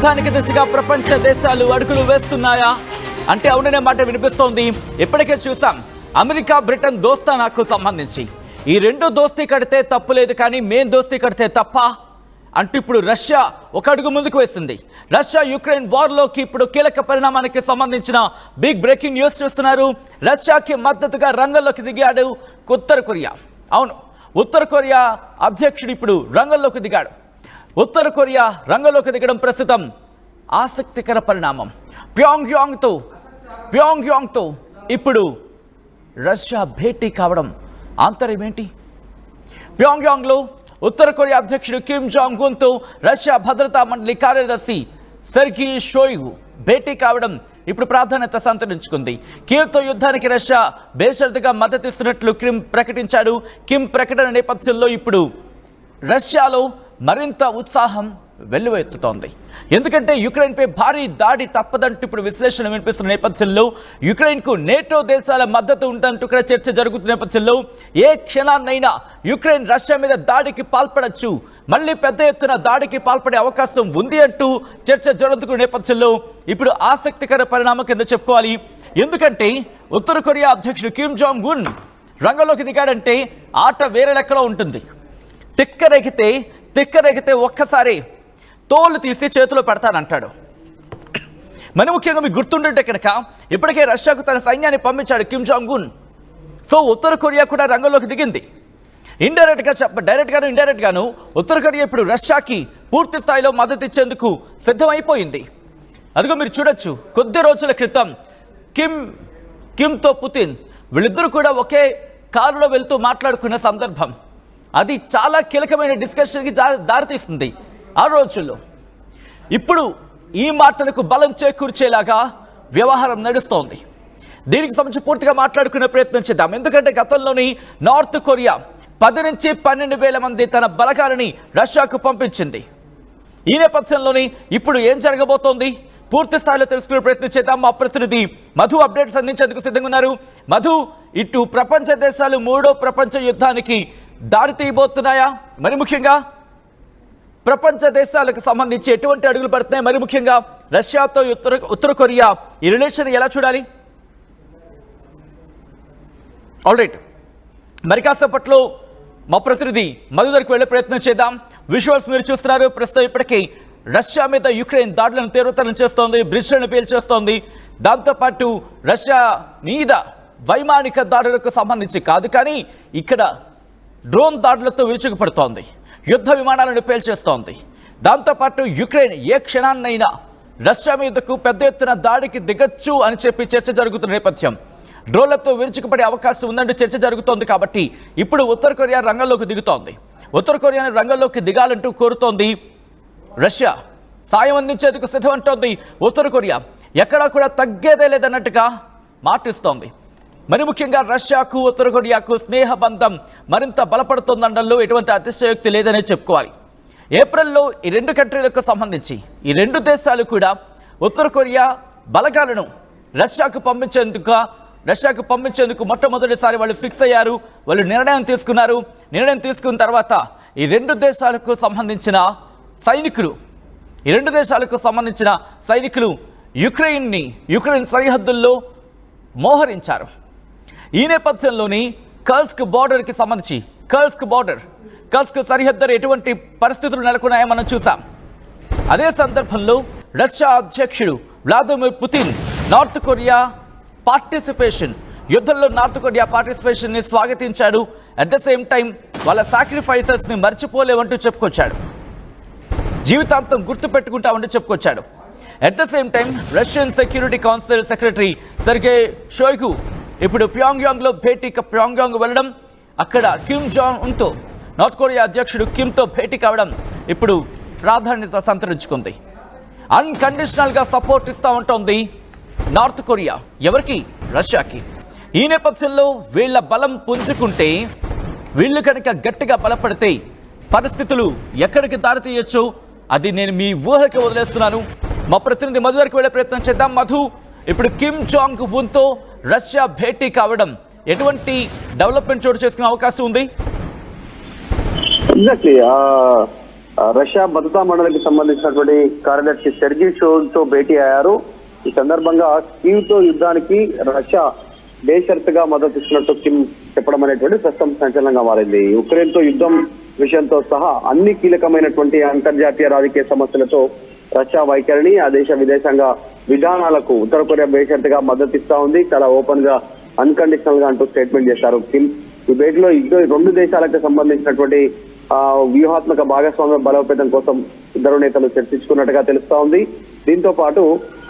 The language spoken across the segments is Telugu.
యుద్ధానికి దిశగా ప్రపంచ దేశాలు అడుగులు వేస్తున్నాయా అంటే అవుననే మాట వినిపిస్తోంది. ఇప్పటికే చూసాం అమెరికా బ్రిటన్ దోస్తానాకు సంబంధించి ఈ రెండు దోస్తీ కడితే తప్పు లేదు, కానీ మేం దోస్తీ కడితే తప్ప అంటూ ఇప్పుడు రష్యా ఒక అడుగు ముందుకు వేసింది. రష్యా యుక్రెయిన్ వార్లోకి ఇప్పుడు కీలక పరిణామానికి సంబంధించిన బిగ్ బ్రేకింగ్ న్యూస్ చూస్తున్నారు. రష్యాకి మద్దతుగా రంగంలోకి దిగాడు ఉత్తర కొరియా. అవును, ఉత్తర కొరియా అధ్యక్షుడు ఇప్పుడు రంగంలోకి దిగాడు. ఉత్తర కొరియా రంగంలోకి దిగడం ప్రస్తుతం ఆసక్తికర పరిణామం. ప్యోంగ్యాంగ్తో ఇప్పుడు రష్యా భేటీ కావడం ఆంతర్యం ఏంటి? ప్యోంగ్యాంగ్లో ఉత్తర కొరియా అధ్యక్షుడు కిమ్ జాంగ్ ఉన్తో రష్యా భద్రతా మండలి కార్యదర్శి సెర్గీ షోయిగు భేటీ కావడం ఇప్పుడు ప్రాధాన్యత సంతరించుకుంది. కీవ్తో యుద్ధానికి రష్యా బేషరతుగా మద్దతిస్తున్నట్లు కిమ్ ప్రకటించాడు. కిమ్ ప్రకటన నేపథ్యంలో ఇప్పుడు రష్యాలో మరింత ఉత్సాహం వెల్లువెత్తుతోంది. ఎందుకంటే యుక్రెయిన్పై భారీ దాడి తప్పదంటూ ఇప్పుడు విశ్లేషణ వినిపిస్తున్న నేపథ్యంలో యుక్రెయిన్కు నేటో దేశాల మద్దతు ఉందంటూ ఇక్కడ చర్చ జరుగుతున్న నేపథ్యంలో ఏ క్షణాన్నైనా యుక్రెయిన్ రష్యా మీద దాడికి పాల్పడచ్చు, మళ్ళీ పెద్ద ఎత్తున దాడికి పాల్పడే అవకాశం ఉంది అంటూ చర్చ జరుగుతున్న నేపథ్యంలో ఇప్పుడు ఆసక్తికర పరిణామం కింద చెప్పుకోవాలి. ఎందుకంటే ఉత్తర కొరియా అధ్యక్షుడు కిమ్ జాంగ్ ఉన్ రంగంలోకి దిగాడంటే ఆట వేరే లెక్కలో ఉంటుంది. తిక్కరేగితే ఒక్కసారి తోలు తీసి చేతిలో పెడతానంటాడు. మరి ముఖ్యంగా మీకు గుర్తుంటుంటే కనుక ఇప్పటికే రష్యాకు తన సైన్యాన్ని పంపించాడు కిమ్ జాంగ్ ఉన్. సో ఉత్తర కొరియా కూడా రంగంలోకి దిగింది. ఇండైరెక్ట్గాను ఉత్తర కొరియా ఇప్పుడు రష్యాకి పూర్తి స్థాయిలో మద్దతు ఇచ్చేందుకు సిద్ధమైపోయింది. అదిగో మీరు చూడొచ్చు, కొద్ది రోజుల క్రితం కిమ్తో పుతిన్ వీళ్ళిద్దరూ కూడా ఒకే కారులో వెళ్తూ మాట్లాడుకున్న సందర్భం. అది చాలా కీలకమైన డిస్కషన్కి దారితీస్తుంది ఆ రోజుల్లో. ఇప్పుడు ఈ మాటలకు బలం చేకూర్చేలాగా వ్యవహారం నడుస్తోంది. దీనికి సంబంధించి పూర్తిగా మాట్లాడుకునే ప్రయత్నం చేద్దాం. ఎందుకంటే గతంలోని నార్త్ కొరియా 10 నుంచి 12,000 మంది తన బలగాలని రష్యాకు పంపించింది. ఈ నేపథ్యంలోని ఇప్పుడు ఏం జరగబోతోంది పూర్తి స్థాయిలో తెలుసుకునే ప్రయత్నం చేద్దాం. మా ప్రతినిధి మధు అప్డేట్స్ అందించేందుకు సిద్ధంగా ఉన్నారు. మధు, ఇటు ప్రపంచ దేశాలు మూడో ప్రపంచ యుద్ధానికి దారి తీయబోతున్నాయా? మరి ముఖ్యంగా ప్రపంచ దేశాలకు సంబంధించి ఎటువంటి అడుగులు పడుతున్నాయి? మరి ముఖ్యంగా రష్యాతో ఉత్తర కొరియా ఈ రిలేషన్ ఎలా చూడాలి? ఆల్రైట్, మరి కాసేపట్లో మా ప్రతినిధి మధు దగ్గరికి వెళ్ళే ప్రయత్నం చేద్దాం. విజువల్స్ మీరు చూస్తున్నారు. ప్రస్తుతం ఇప్పటికీ రష్యా మీద యుక్రెయిన్ దాడులను తీవ్రతరం చేస్తోంది, బ్రిడ్జ్లను పేల్చేస్తోంది. దాంతోపాటు రష్యా మీద వైమానిక దాడులకు సంబంధించి కాదు, కానీ ఇక్కడ డ్రోన్ దాడులతో విరుచుకుపడుతోంది, యుద్ధ విమానాలను పేల్చేస్తోంది. దాంతోపాటు యుక్రెయిన్ ఏ క్షణాన్నైనా రష్యా మీదకు పెద్ద ఎత్తున దాడికి దిగచ్చు అని చెప్పి చర్చ జరుగుతున్న నేపథ్యం. డ్రోన్లతో విరుచుకుపడే అవకాశం ఉందంటూ చర్చ జరుగుతోంది. కాబట్టి ఇప్పుడు ఉత్తర కొరియా రంగంలోకి దిగుతోంది. ఉత్తర కొరియాను రంగంలోకి దిగాలంటూ కోరుతోంది రష్యా. సాయం అందించేందుకు సిద్ధమంటోంది ఉత్తర కొరియా. ఎక్కడా కూడా తగ్గేదే లేదన్నట్టుగా మాటిస్తోంది. మరి ముఖ్యంగా రష్యాకు ఉత్తర కొరియాకు స్నేహ బంధం మరింత బలపడుతోందనడంలో ఎటువంటి అతిశయోక్తి లేదనే చెప్పుకోవాలి. ఏప్రిల్లో ఈ రెండు కంట్రీలకు సంబంధించి ఈ రెండు దేశాలు కూడా ఉత్తర కొరియా బలగాలను రష్యాకు పంపించేందుకు మొట్టమొదటిసారి వాళ్ళు ఫిక్స్ అయ్యారు. వాళ్ళు నిర్ణయం తీసుకున్నారు. నిర్ణయం తీసుకున్న తర్వాత ఈ రెండు దేశాలకు సంబంధించిన సైనికులు యుక్రెయిన్ సరిహద్దుల్లో మోహరించారు. ఈ నేపథ్యంలోని కర్స్క్ బార్డర్కి సంబంధించి కర్స్క్ సరిహద్దు ఎటువంటి పరిస్థితులు నెలకొన్నాయో మనం చూసాం. అదే సందర్భంలో రష్యా అధ్యక్షుడు వ్లాదిమిర్ పుతిన్ యుద్ధంలో నార్త్ కొరియా పార్టిసిపేషన్ని స్వాగతించాడు. అట్ ద సేమ్ టైం వాళ్ళ సాక్రిఫైసెస్ని మర్చిపోలేవంటూ చెప్పుకొచ్చాడు, జీవితాంతం గుర్తుపెట్టుకుంటామంటూ చెప్పుకొచ్చాడు. At the same time Russian security council secretary Sergei Shoigu ఇప్పుడు ప్యోంగ్యాంగ్ వెళ్ళడం, అక్కడ కిమ్ జాంగ్ ఉన్తో నార్త్ కొరియా అధ్యక్షుడు కిమ్తో భేటీ కావడం ఇప్పుడు ప్రాధాన్యత సంతరించుకుంది. అన్కండిషనల్గా సపోర్ట్ ఇస్తూ ఉంటుంది నార్త్ కొరియా. ఎవరికి? రష్యాకి. ఈ నేపథ్యంలో వీళ్ళ బలం పుంజుకుంటే, వీళ్ళు కనుక గట్టిగా బలపడితే పరిస్థితులు ఎక్కడికి దారితీయచ్చు అది నేను మీ ఊహకి వదిలేస్తున్నాను. మా ప్రతినిధి మధు దగ్గరికి వెళ్ళే ప్రయత్నం చేద్దాం. మధు, ఇప్పుడు కిమ్ జాంగ్ ఉన్తో రష్యా భేటీ కావడం ఎటువంటి డెవలప్మెంట్ చోటు చేసుకునే అవకాశం ఉంది? ఎగ్జాక్ట్లీ రష్యా భద్రతా మండలికి సంబంధించినటువంటి కార్యదర్శి సెర్జీ షోయిగుతో భేటీ అయ్యారు. ఈ సందర్భంగా కీవ్తో యుద్ధానికి రష్యా బేషరతుగా మద్దతు ఇస్తున్నట్టు కిమ్ చెప్పడం అనేటువంటి ప్రస్తుతం సంచలనంగా మారింది. ఉక్రెయిన్ తో యుద్ధం విషయంతో సహా అన్ని కీలకమైనటువంటి అంతర్జాతీయ రాజకీయ సమస్యలతో రష్యా వైఖరిని, ఆ దేశ విదేశాంగ విధానాలకు ఉత్తర కొరియా బేషరతుగా మద్దతు ఇస్తా ఉంది. చాలా ఓపెన్ గా, అన్కండిషనల్ గా అంటూ స్టేట్మెంట్ చేశారు కిమ్. ఈ భేటీలో రెండు దేశాలకు సంబంధించినటువంటి వ్యూహాత్మక భాగస్వామ్య బలోపేతం కోసం ఇద్దరు నేతలు చర్చించుకున్నట్టుగా తెలుస్తా ఉంది. దీంతో పాటు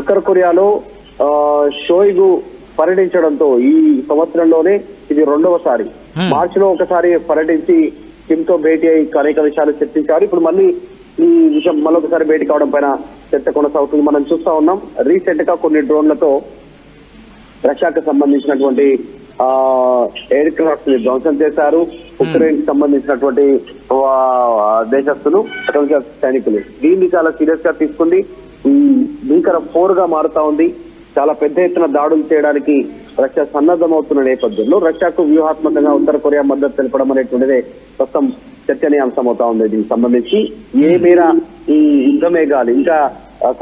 ఉత్తర కొరియాలో షోయిగు పర్యటించడంతో ఈ సంవత్సరంలోనే ఇది రెండవసారి. మార్చిలో ఒకసారి పర్యటించి కిమ్ తో భేటీ అయి అనేక విషయాలు చర్చించారు. ఇప్పుడు మళ్ళీ ఈ విషయం మరొకసారి భేటీ కావడం పైన చర్చ కొనసాగుతుంది. మనం చూస్తా ఉన్నాం, రీసెంట్ గా కొన్ని డ్రోన్లతో రష్యాకు సంబంధించినటువంటి ఎయిర్ క్రాఫ్ట్ ని ధ్వంసం చేశారు. ఉక్రెయిన్ కి సంబంధించినటువంటి దేశస్తులు, సైనికులు దీన్ని చాలా సీరియస్ గా తీసుకుంది. భీకర పోరుగా మారుతా ఉంది. చాలా పెద్ద ఎత్తున దాడులు చేయడానికి రష్యా సన్నద్ధమవుతున్న నేపథ్యంలో రష్యాకు వ్యూహాత్మకంగా ఉత్తర కొరియా మద్దతు తెలపడం అనేటువంటిదే ప్రస్తుతం చర్చనీయాంశం అవుతా ఉంది. దీనికి సంబంధించి ఏ మేర ఈ యుద్ధ మేఘాలు ఇంకా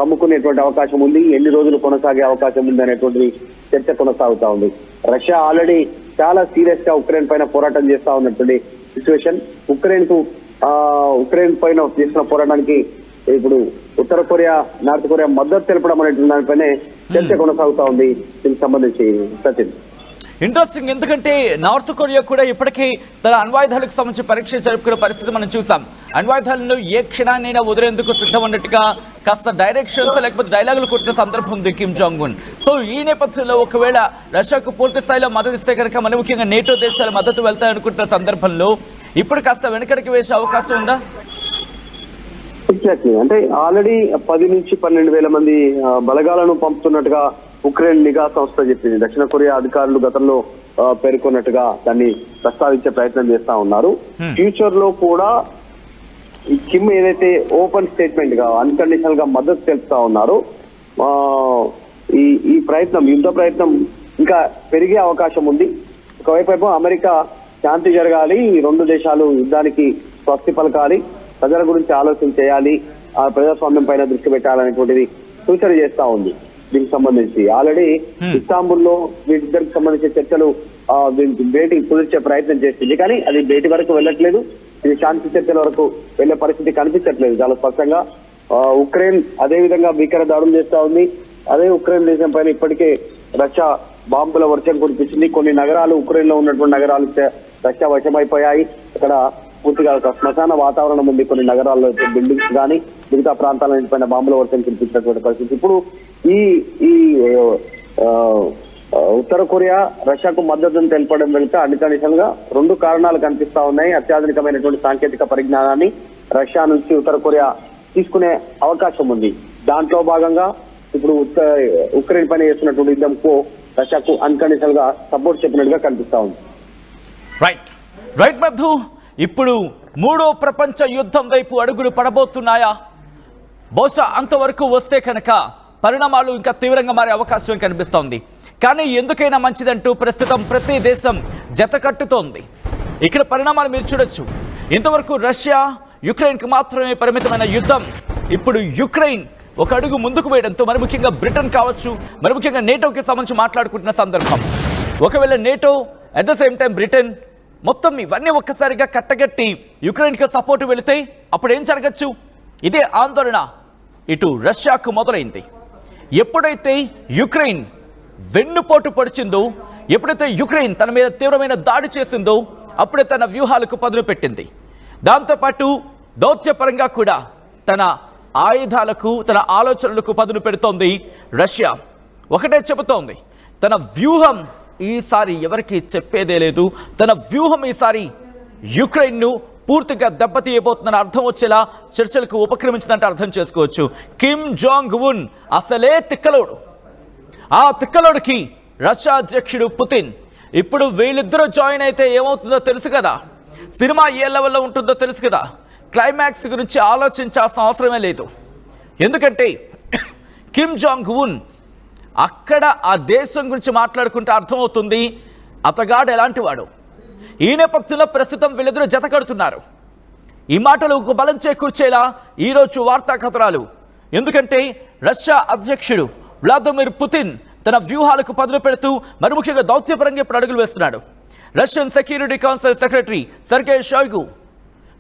కమ్ముకునేటువంటి అవకాశం ఉంది, ఎన్ని రోజులు కొనసాగే అవకాశం ఉంది అనేటువంటి చర్చ కొనసాగుతా ఉంది. రష్యా ఆల్రెడీ చాలా సీరియస్ గా ఉక్రెయిన్ పైన పోరాటం చేస్తా ఉన్నటువంటి సిచ్యువేషన్. ఉక్రెయిన్ పైన చేసిన పోరాటానికి ఇప్పుడు ఉత్తర కొరియా, నార్త్ కొరియా మద్దతు తెలపడం అనేటువంటి దానిపైనే చర్చ కొనసాగుతా ఉంది. దీనికి సంబంధించి సచిన్ ఇంట్రెస్టింగ్, ఎందుకంటే నార్త్ కొరియా కూడా ఇప్పటికీ తన అణ్వాయుధాలకు సంబంధించి పరీక్ష జరుపుకునే పరిస్థితి మనం చూసాం. అణ్వాయుధాలను ఏ క్షణాన్నైనా వదిలేందుకు సిద్ధం ఉన్నట్టుగా కాస్త డైరెక్షన్స్ లేకపోతే డైలాగులు కొట్టిన సందర్భం ఉంది కిమ్ జాంగ్ ఉన్. సో ఈ నేపథ్యంలో ఒకవేళ రష్యాకు పూర్తి స్థాయిలో మద్దతు ఇస్తే కనుక మన ముఖ్యంగా నేటో దేశాల మద్దతు వెళ్తాయనుకుంటున్న సందర్భంలో ఇప్పుడు కాస్త వెనకడికి వేసే అవకాశం ఉందా? ఎగ్జాక్ట్లీ, అంటే ఆల్రెడీ 10 నుంచి 12,000 మంది బలగాలను పంపుతున్నట్టుగా ఉక్రెయిన్ నిఘా సంస్థ చెప్పింది. దక్షిణ కొరియా అధికారులు గతంలో పేర్కొన్నట్టుగా దాన్ని ప్రస్తావించే ప్రయత్నం చేస్తా ఉన్నారు. ఫ్యూచర్ లో కూడా ఈ కిమ్ ఏదైతే ఓపెన్ స్టేట్మెంట్ గా అన్కండిషనల్ గా మద్దతు తెలుపుతా ఉన్నారో ఈ ప్రయత్నం, యుద్ధ ప్రయత్నం ఇంకా పెరిగే అవకాశం ఉంది. ఒకవైపు అమెరికా శాంతి జరగాలి, ఈ రెండు దేశాలు యుద్ధానికి స్వస్తి పలకాలి, ప్రజల గురించి ఆలోచన చేయాలి, ఆ ప్రజాస్వామ్యం పైన దృష్టి పెట్టాలనేటువంటిది సూచన చేస్తా ఉంది. దీనికి సంబంధించి ఆల్రెడీ ఇస్తాంబుల్లో వీటిద్దరికి సంబంధించిన చర్చలు భేటీ కుదిర్చే ప్రయత్నం చేస్తుంది. కానీ అది భేటీ వరకు వెళ్ళట్లేదు. ఇది శాంతి చర్చల వరకు వెళ్లే పరిస్థితి కనిపించట్లేదు చాలా స్పష్టంగా. ఉక్రెయిన్ అదే విధంగా భీకర దాడులు చేస్తా ఉంది. అదే ఉక్రెయిన్ దేశం పైన ఇప్పటికే రష్యా బాంబుల వర్షం కురిపించింది. కొన్ని నగరాలు, ఉక్రెయిన్ లో ఉన్నటువంటి నగరాలు రష్యా వశమైపోయాయి. అక్కడ పూర్తిగా ఒక శ్మశాన వాతావరణం ఉంది. కొన్ని నగరాల్లో బిల్డింగ్స్ కానీ మిగతా ప్రాంతాలన్నింటిపైన బాంబుల వర్షం కురిపించినటువంటి పరిస్థితి. ఇప్పుడు ఈ ఉత్తర కొరియా రష్యాకు మద్దతును తెలపడం వెనుక అన్నికండిషనల్ గా రెండు కారణాలు కనిపిస్తా ఉన్నాయి. అత్యాధునికమైనటువంటి సాంకేతిక పరిజ్ఞానాన్ని రష్యా నుంచి ఉత్తర కొరియా తీసుకునే అవకాశం ఉంది. దాంట్లో భాగంగా ఇప్పుడు ఉక్రెయిన్ పైన చేస్తున్నటువంటి యుద్ధంకు రష్యాకు అన్కండిషనల్ గా సపోర్ట్ చెప్పినట్టుగా కనిపిస్తా ఉంది. రైట్ మధు, ఇప్పుడు మూడో ప్రపంచ యుద్ధం వైపు అడుగులు పడబోతున్నాయా? బహుశా అంతవరకు వస్తే కనుక పరిణామాలు ఇంకా తీవ్రంగా మారే అవకాశం కనిపిస్తోంది. కానీ ఎందుకైనా మంచిదంటూ ప్రస్తుతం ప్రతి దేశం జత కట్టుతోంది. ఇక్కడ పరిణామాలు మీరు చూడొచ్చు. ఇంతవరకు రష్యా యుక్రెయిన్కు మాత్రమే పరిమితమైన యుద్ధం ఇప్పుడు యుక్రెయిన్ ఒక అడుగు ముందుకు వేయడంతో మరి ముఖ్యంగా బ్రిటన్ కావచ్చు, మరి ముఖ్యంగా నేటోకి సంబంధించి మాట్లాడుకుంటున్న సందర్భం. ఒకవేళ NATO at the same time Britain మొత్తం ఇవన్నీ ఒక్కసారిగా కట్టగట్టి యుక్రెయిన్కి సపోర్ట్ వెళితే అప్పుడు ఏం జరగచ్చు? ఇదే ఆందోళన ఇటు రష్యాకు మొదలైంది. ఎప్పుడైతే యుక్రెయిన్ వెన్నుపోటు పొడిచిందో, ఎప్పుడైతే యుక్రెయిన్ తన మీద తీవ్రమైన దాడి చేసిందో అప్పుడే తన వ్యూహాలకు పదును పెట్టింది. దాంతోపాటు దౌత్యపరంగా కూడా తన ఆయుధాలకు, తన ఆలోచనలకు పదును పెడుతోంది రష్యా. ఒకటే చెబుతోంది, తన వ్యూహం ఈసారి ఎవరికి చెప్పేదే లేదు. తన వ్యూహం ఈసారి యుక్రెయిన్ను పూర్తిగా దెబ్బతీయబోతుందని అర్థం వచ్చేలా చర్చలకు ఉపక్రమించిందంటే అర్థం చేసుకోవచ్చు. కిమ్ జాంగ్ ఉన్ అసలే తిక్కలోడు. ఆ తిక్కలోడికి రష్యా అధ్యక్షుడు పుతిన్. ఇప్పుడు వీళ్ళిద్దరూ జాయిన్ అయితే ఏమవుతుందో తెలుసు కదా, సినిమా ఏ లెవెల్లో ఉంటుందో తెలుసు కదా. క్లైమాక్స్ గురించి ఆలోచించాల్సిన అవసరమే లేదు. ఎందుకంటే కిమ్ జాంగ్ ఉన్ అక్కడ ఆ దేశం గురించి మాట్లాడుకుంటే అర్థమవుతుంది అతగాడు ఎలాంటి వాడు. ఈ నేపథ్యంలో ప్రస్తుతం వీళ్ళిద్దరూ జత కడుతున్నారు. ఈ మాటలకు బలం చేకూర్చేలా ఈరోజు వార్తా కథనాలు. ఎందుకంటే రష్యా అధ్యక్షుడు వ్లాదిమిర్ పుతిన్ తన వ్యూహాలకు పదును పెడుతూ మరి ముఖ్యంగా దౌత్యపరంగా ఇప్పుడు అడుగులు వేస్తున్నాడు. Russian security council secretary Sergei Shoigu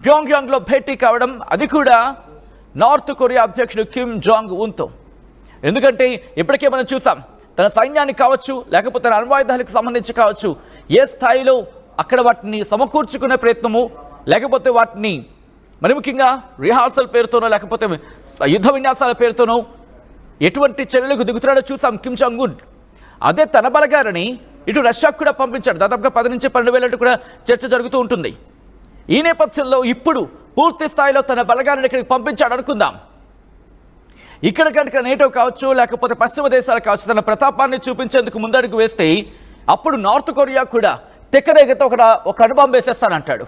ప్యోంగ్యాంగ్లో భేటీ కావడం, అది కూడా నార్త్ కొరియా అధ్యక్షుడు కిమ్ జాంగ్ ఉన్తో. ఎందుకంటే ఇప్పటికే మనం చూసాం, తన సైన్యానికి కావచ్చు లేకపోతే తన అణ్వాయుధాలకు సంబంధించి కావచ్చు, ఏ స్థాయిలో అక్కడ వాటిని సమకూర్చుకునే ప్రయత్నము, లేకపోతే వాటిని మరి ముఖ్యంగా రిహార్సల్ పేరుతోనో లేకపోతే యుద్ధ విన్యాసాల పేరుతోనో ఎటువంటి చర్యలకు దిగుతున్నాడో చూసాం కిమ్ జాంగ్ ఉన్. అదే తన బలగాలని ఇటు రష్యాకు కూడా పంపించాడు. దాదాపుగా 10 నుంచి 12,000 కూడా చర్చ జరుగుతూ ఉంటుంది. ఈ నేపథ్యంలో ఇప్పుడు పూర్తి స్థాయిలో తన బలగాలను ఇక్కడికి పంపించాడు అనుకుందాం. ఇక్కడ కనుక నేటో కావచ్చు లేకపోతే పశ్చిమ దేశాలు కావచ్చు తన ప్రతాపాన్ని చూపించేందుకు ముందడుగు వేస్తే అప్పుడు నార్త్ కొరియా కూడా తెక్కరేగతో ఒక అణుబాంబు వేసేస్తానంటాడు.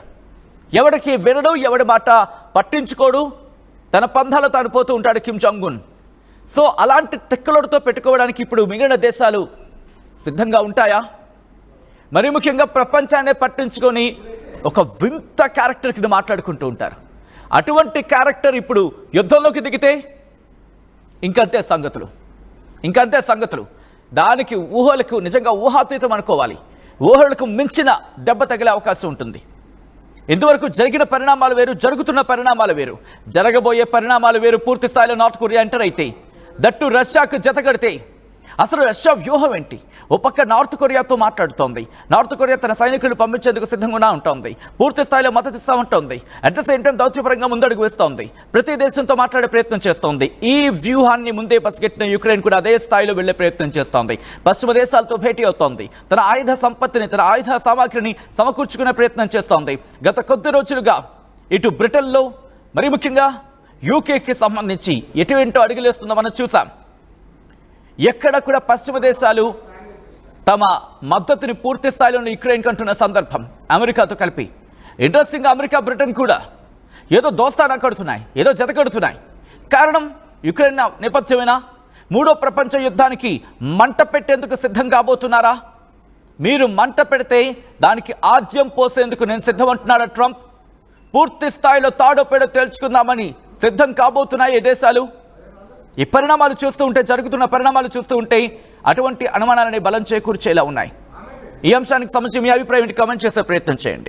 ఎవడికి వినడు, ఎవడి మాట పట్టించుకోడు, తన పంధాలు తాను పోతూ ఉంటాడు కిమ్ జాంగ్ ఉన్. సో అలాంటి తెక్కలోడుతో పెట్టుకోవడానికి ఇప్పుడు మిగిలిన దేశాలు సిద్ధంగా ఉంటాయా? మరి ముఖ్యంగా ప్రపంచాన్ని పట్టించుకొని ఒక వింత క్యారెక్టర్ కింద మాట్లాడుకుంటూ ఉంటారు. అటువంటి క్యారెక్టర్ ఇప్పుడు యుద్ధంలోకి దిగితే ఇంకంతే సంగతులు. దానికి ఊహలకు నిజంగా ఊహాతీతం అనుకోవాలి. ఊహలకు మించిన దెబ్బ తగిలే అవకాశం ఉంటుంది. ఇంతవరకు జరిగిన పరిణామాలు వేరు, జరుగుతున్న పరిణామాలు వేరు, జరగబోయే పరిణామాలు వేరు. పూర్తి స్థాయిలో నార్త్ కొరియా ఎంటర్ అయితే, దట్టు రష్యాకు జతగడితే అసలు రష్యా వ్యూహం ఏంటి? ఓ పక్క నార్త్ కొరియాతో మాట్లాడుతోంది. నార్త్ కొరియా తన సైనికులను పంపించేందుకు సిద్ధంగా ఉంటుంది, పూర్తి స్థాయిలో మద్దతు ఇస్తూ ఉంటుంది. అట్ ద సేమ్ టైం దౌత్యపరంగా ముందడుగు వేస్తోంది, ప్రతి దేశంతో మాట్లాడే ప్రయత్నం చేస్తోంది. ఈ వ్యూహాన్ని ముందే పసిగట్టిన యుక్రెయిన్ కూడా అదే స్థాయిలో వెళ్లే ప్రయత్నం చేస్తోంది. పశ్చిమ దేశాలతో భేటీ అవుతోంది, తన ఆయుధ సంపత్తిని, తన ఆయుధ సామాగ్రిని సమకూర్చుకునే ప్రయత్నం చేస్తోంది. గత కొద్ది రోజులుగా ఇటు బ్రిటన్లో మరి ముఖ్యంగా యూకేకి సంబంధించి ఎటువెంటో అడుగులేస్తుందో మనం చూసాం. ఎక్కడ కూడా పశ్చిమ దేశాలు తమ మద్దతుని పూర్తి స్థాయిలో యుక్రెయిన్ కంటున్న సందర్భం అమెరికాతో కలిపి. ఇంట్రెస్టింగ్గా అమెరికా, బ్రిటన్ కూడా ఏదో దోస్తానా కడుతున్నాయి, ఏదో జత కడుతున్నాయి. కారణం యుక్రెయిన్ నేపథ్యమేనా? మూడో ప్రపంచ యుద్ధానికి మంట పెట్టేందుకు సిద్ధం కాబోతున్నారా? మీరు మంట పెడితే దానికి ఆజ్యం పోసేందుకు నేను సిద్ధం అంటున్నాడా ట్రంప్? పూర్తి స్థాయిలో తాడో పేడో తేల్చుకుందామని సిద్ధం కాబోతున్నాయి ఈ దేశాలు. ఈ పరిణామాలు చూస్తూ ఉంటే, జరుగుతున్న పరిణామాలు చూస్తూ ఉంటే అటువంటి అనుమానాలని బలం చేకూర్చేలా ఉన్నాయి. ఈ అంశానికి సంబంధించి మీ అభిప్రాయం కామెంట్ చేసే ప్రయత్నం చేయండి.